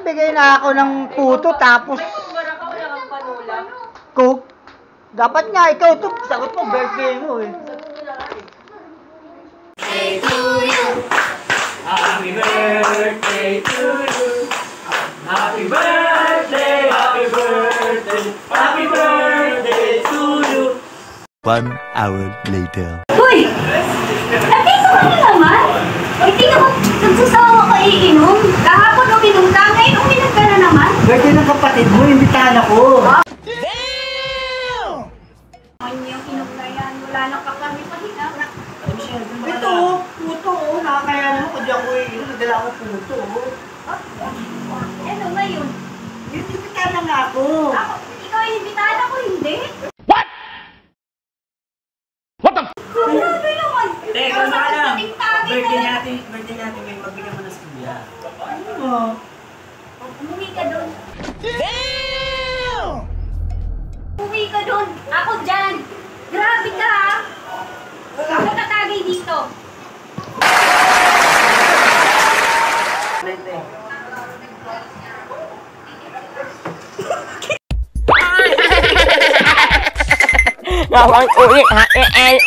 Bigay na ako ng puto tapos Coke. Dapat nga ikaw ito, sagot mo, birthday mo eh. Happy birthday to you. Happy birthday, happy birthday, happy birthday to you. 1 hour later. Uy! Nandito ka na naman? Hindi ka ba nagsasawa ka iinom? Kahapon uminom ka, ngayon uminom ka na naman? Birthday ng kapatid mo, imbitahan ako. Ano yung inom na yan? Wala nang kakami pa hinap. Ito, puto oh. Nakakaya naman kung di ako iinom, nagdala ako puto oh. Ano ba yun? Imbitahan na nga ako. Ako, ikaw inimbitahan ako, hindi? Grabe naman! Teka, baka lang. Birthday na. natin, may magbigyan mo na sa kuya. Ano? Umuwi ka doon. Umuwi ka doon. Ako dyan. Grabe ka ha. Ako tatagay dito. Gawang uwi HEL.